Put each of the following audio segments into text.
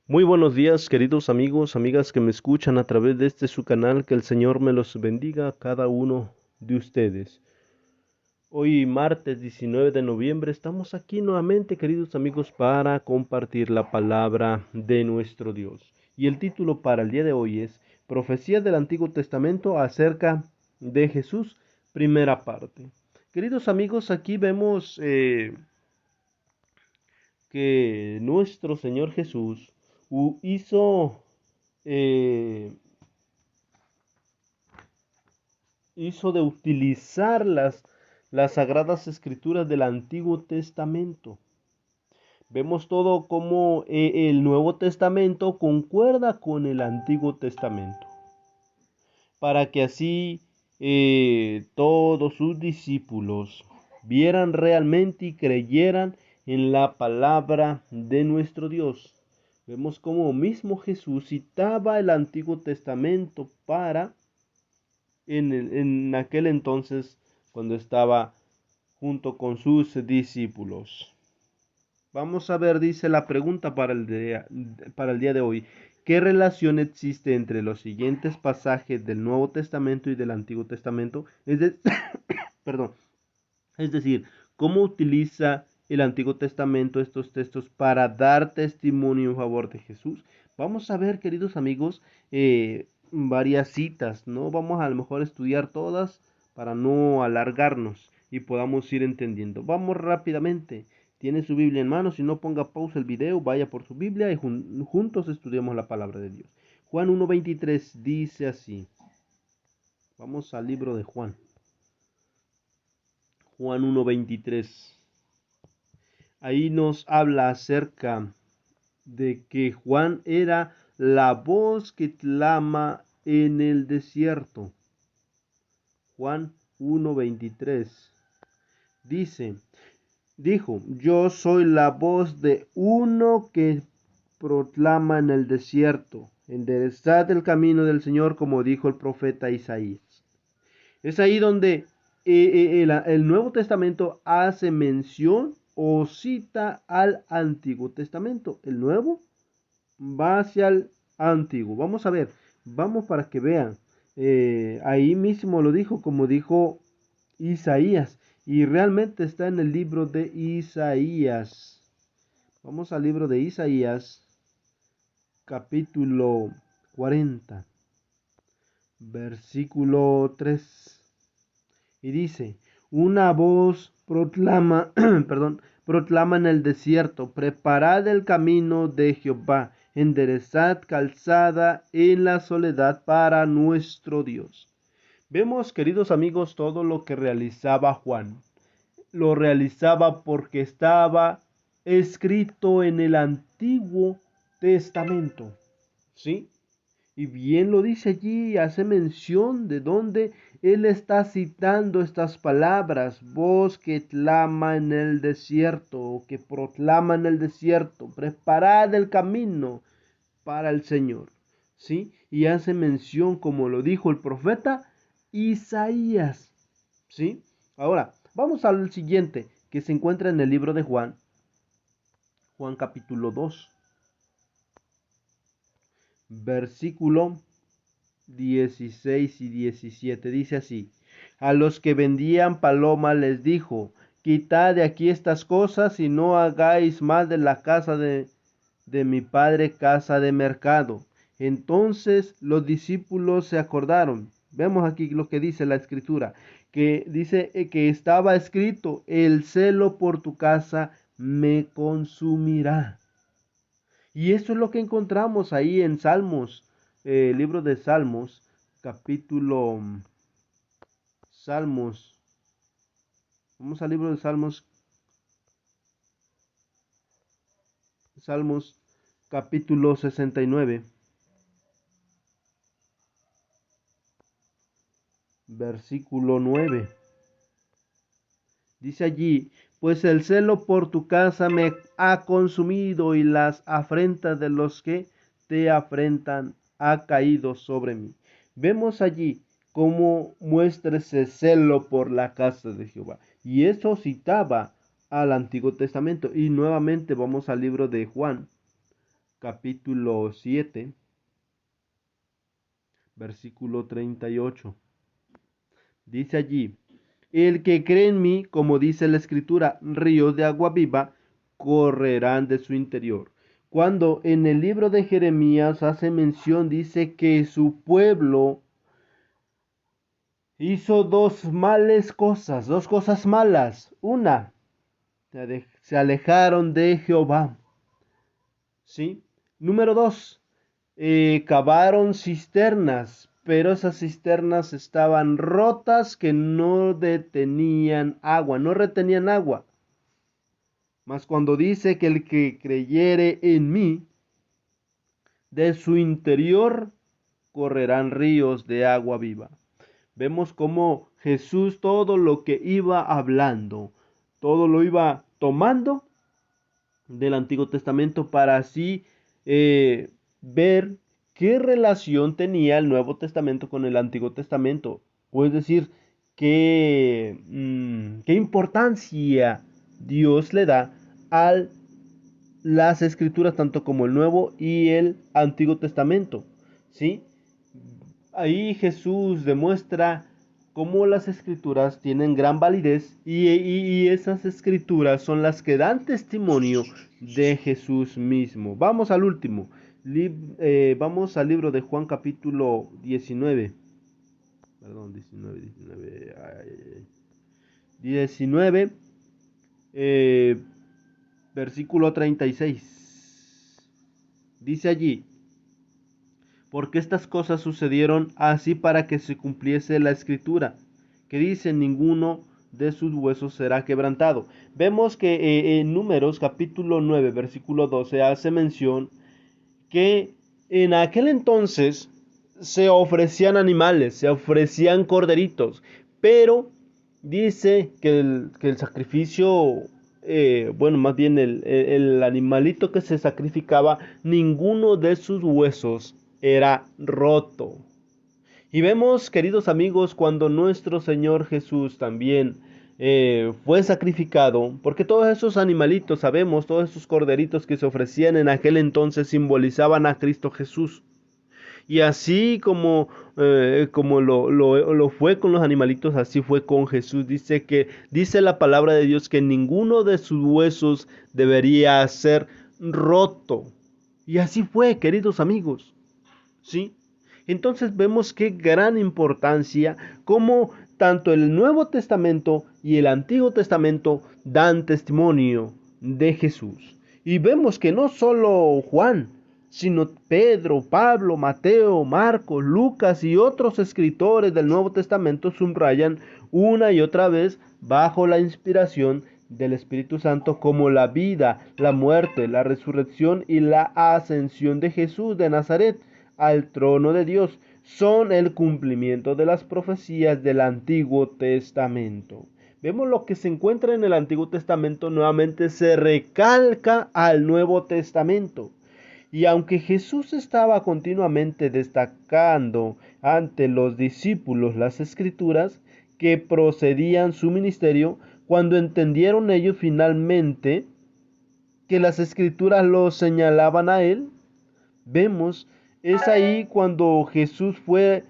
Muy buenos días, queridos amigos, amigas que me escuchan a través de este su canal. Que el Señor me los bendiga a cada uno de ustedes. Hoy, martes 19 de noviembre, estamos aquí nuevamente, queridos amigos, para compartir la palabra de nuestro Dios. Y el título para el día de hoy es Profecía del Antiguo Testamento acerca de Jesús, primera parte. Queridos amigos, aquí vemos que nuestro Señor Jesús hizo eh, hizo de utilizar las sagradas escrituras del Antiguo Testamento. Vemos todo como el Nuevo Testamento concuerda con el Antiguo Testamento, para que así todos sus discípulos vieran realmente y creyeran en la palabra de nuestro Dios. Vemos como mismo Jesús citaba el Antiguo Testamento para en aquel entonces cuando estaba junto con sus discípulos. Vamos a ver, dice la pregunta para el día de hoy. ¿Qué relación existe entre los siguientes pasajes del Nuevo Testamento y del Antiguo Testamento? Perdón, es decir, ¿cómo utiliza el Antiguo Testamento estos textos para dar testimonio en favor de Jesús? Vamos a ver, queridos amigos, varias citas. No vamos a lo mejor a estudiar todas para no alargarnos y podamos ir entendiendo. Vamos rápidamente. Tiene su Biblia en mano, si no ponga pausa el video, vaya por su Biblia y juntos estudiamos la palabra de Dios. Juan 1:23 dice así. Vamos al libro de Juan. Juan 1:23. Ahí nos habla acerca de que Juan era la voz que clama en el desierto. Juan 1:23 dijo, yo soy la voz de uno que proclama en el desierto, enderezad el camino del Señor, como dijo el profeta Isaías. Es ahí donde el Nuevo Testamento hace mención o cita al Antiguo Testamento. El Nuevo va hacia el Antiguo. Vamos a ver, vamos para que vean. Ahí mismo lo dijo, como dijo Isaías. Y realmente está en el libro de Isaías. Vamos al libro de Isaías, capítulo 40, versículo 3. Y dice, una voz proclama, proclama en el desierto, preparad el camino de Jehová, enderezad calzada en la soledad para nuestro Dios. Vemos, queridos amigos, todo lo que realizaba Juan. Lo realizaba porque estaba escrito en el Antiguo Testamento. ¿Sí? Y bien lo dice allí, hace mención de dónde él está citando estas palabras, voz que clama en el desierto, o que proclama en el desierto, preparad el camino para el Señor. ¿Sí? Y hace mención, como lo dijo el profeta Isaías. ¿Sí? Ahora, vamos al siguiente, que se encuentra en el libro de Juan, Juan capítulo 2, versículo 16 y 17. Dice así, a los que vendían paloma les dijo, quitad de aquí estas cosas y no hagáis más de la casa de mi padre casa de mercado. Entonces los discípulos se acordaron. Vemos aquí lo que dice la escritura, que dice que estaba escrito, el celo por tu casa me consumirá. Y eso es lo que encontramos ahí en Salmos, libro de Salmos, capítulo Salmos. Vamos al libro de Salmos, Salmos capítulo 69, versículo 9. Dice allí, pues el celo por tu casa me ha consumido y las afrentas de los que te afrentan ha caído sobre mí. Vemos allí cómo muestra ese celo por la casa de Jehová. Y eso citaba al Antiguo Testamento. Y nuevamente vamos al libro de Juan, capítulo 7, versículo 38. Dice allí: el que cree en mí, como dice la escritura, ríos de agua viva correrán de su interior. Cuando en el libro de Jeremías hace mención, dice que su pueblo hizo dos cosas malas. Una, se alejaron de Jehová. ¿Sí? Número dos, cavaron cisternas, pero esas cisternas estaban rotas, que no detenían agua, no retenían agua. Mas cuando dice que el que creyere en mí, de su interior correrán ríos de agua viva. Vemos cómo Jesús todo lo que iba hablando, todo lo iba tomando del Antiguo Testamento para así ver qué relación tenía el Nuevo Testamento con el Antiguo Testamento. O es decir, qué importancia Dios le da a las Escrituras, tanto como el Nuevo y el Antiguo Testamento. ¿Sí? Ahí Jesús demuestra cómo las Escrituras tienen gran validez y esas Escrituras son las que dan testimonio de Jesús mismo. Vamos al último. Vamos al libro de Juan capítulo 19. Perdón, 19, versículo 36. Dice allí: porque estas cosas sucedieron así para que se cumpliese la escritura, que dice: ninguno de sus huesos será quebrantado. Vemos que en Números capítulo 9, versículo 12 hace mención que en aquel entonces se ofrecían animales, se ofrecían corderitos, pero dice que el sacrificio, bueno, más bien el animalito que se sacrificaba, ninguno de sus huesos era roto. Y vemos, queridos amigos, cuando nuestro Señor Jesús también fue sacrificado, porque todos esos animalitos, sabemos, todos esos corderitos que se ofrecían en aquel entonces simbolizaban a Cristo Jesús. Y así como lo fue con los animalitos, así fue con Jesús. Dice la palabra de Dios que ninguno de sus huesos debería ser roto. Y así fue, queridos amigos. ¿Sí? Entonces vemos qué gran importancia, como tanto el Nuevo Testamento y el Antiguo Testamento dan testimonio de Jesús. Y vemos que no solo Juan, sino Pedro, Pablo, Mateo, Marcos, Lucas y otros escritores del Nuevo Testamento subrayan una y otra vez, bajo la inspiración del Espíritu Santo, como la vida, la muerte, la resurrección y la ascensión de Jesús de Nazaret al trono de Dios son el cumplimiento de las profecías del Antiguo Testamento. Vemos lo que se encuentra en el Antiguo Testamento nuevamente se recalca al Nuevo Testamento. Y aunque Jesús estaba continuamente destacando ante los discípulos las escrituras que procedían su ministerio, cuando entendieron ellos finalmente que las escrituras lo señalaban a él, vemos, es ahí cuando Jesús fue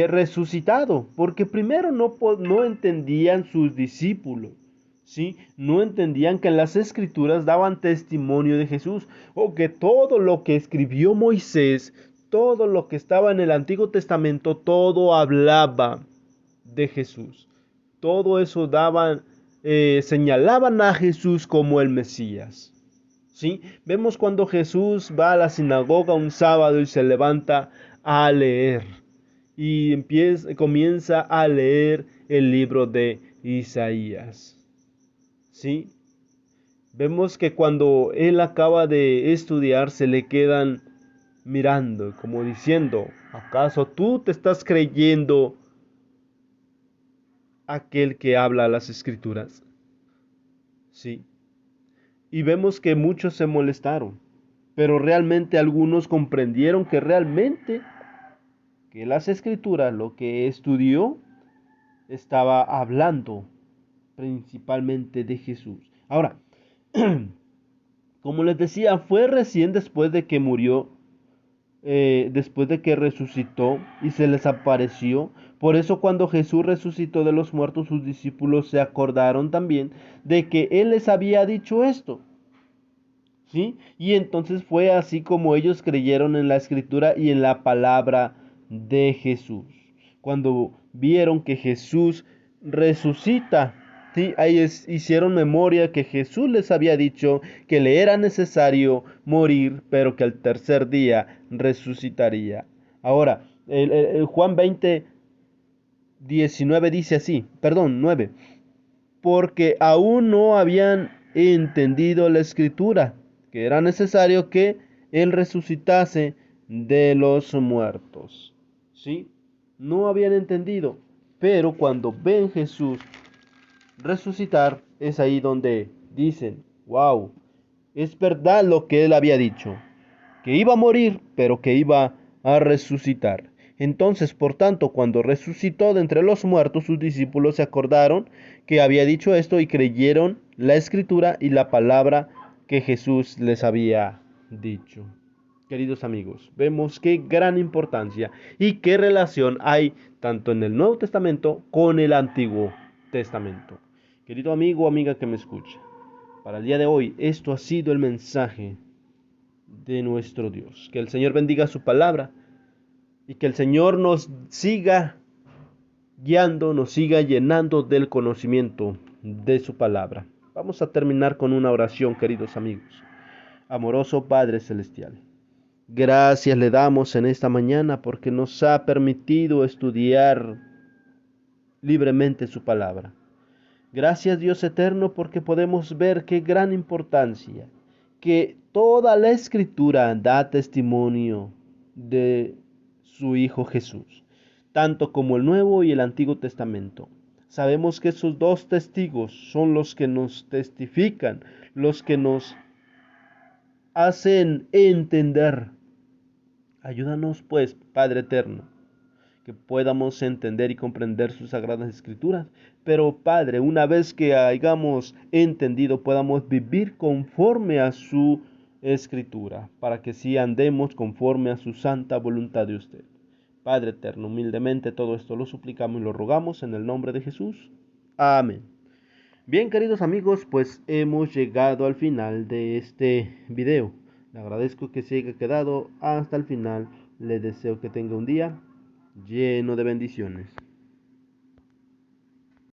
resucitado, porque primero no entendían sus discípulos, ¿sí? No entendían que las escrituras daban testimonio de Jesús, o que todo lo que escribió Moisés, todo lo que estaba en el Antiguo Testamento, todo hablaba de Jesús. Todo eso señalaban a Jesús como el Mesías. ¿Sí? Vemos cuando Jesús va a la sinagoga un sábado y se levanta a leer y comienza a leer el libro de Isaías. ¿Sí? Vemos que cuando él acaba de estudiar se le quedan mirando como diciendo: ¿acaso tú te estás creyendo aquel que habla las escrituras? ¿Sí? Y vemos que muchos se molestaron, pero realmente algunos comprendieron que realmente que las escrituras, lo que estudió, estaba hablando principalmente de Jesús. Ahora, Como les decía, fue recién después de que murió, después de que resucitó y se les apareció. Por eso cuando Jesús resucitó de los muertos, sus discípulos se acordaron también de que Él les había dicho esto. ¿Sí? Y entonces fue así como ellos creyeron en la escritura y en la palabra de Jesús. Cuando vieron que Jesús resucita, ¿sí? Hicieron memoria que Jesús les había dicho que le era necesario morir, pero que al tercer día resucitaría. Ahora, el Juan 20:19 dice así, perdón, 9, porque aún no habían entendido la escritura, que era necesario que Él resucitase de los muertos. ¿Sí? No habían entendido, pero cuando ven Jesús resucitar, es ahí donde dicen, wow, es verdad lo que Él había dicho, que iba a morir, pero que iba a resucitar. Entonces, por tanto, cuando resucitó de entre los muertos, sus discípulos se acordaron que había dicho esto y creyeron la escritura y la palabra que Jesús les había dicho. Queridos amigos, vemos qué gran importancia y qué relación hay tanto en el Nuevo Testamento con el Antiguo Testamento. Querido amigo o amiga que me escucha, para el día de hoy esto ha sido el mensaje de nuestro Dios. Que el Señor bendiga su palabra y que el Señor nos siga guiando, nos siga llenando del conocimiento de su palabra. Vamos a terminar con una oración, queridos amigos. Amoroso Padre Celestial, gracias le damos en esta mañana porque nos ha permitido estudiar libremente su palabra. Gracias Dios eterno porque podemos ver qué gran importancia, que toda la escritura da testimonio de su Hijo Jesús, tanto como el Nuevo y el Antiguo Testamento. Sabemos que esos dos testigos son los que nos testifican, los que nos hacen entender. Ayúdanos pues, Padre eterno, que podamos entender y comprender sus sagradas escrituras. Pero Padre, una vez que hayamos entendido, podamos vivir conforme a su escritura, para que sí andemos conforme a su santa voluntad de usted. Padre eterno, humildemente todo esto lo suplicamos y lo rogamos en el nombre de Jesús. Amén. Bien, queridos amigos, pues hemos llegado al final de este video. Le agradezco que se haya quedado hasta el final. Le deseo que tenga un día lleno de bendiciones.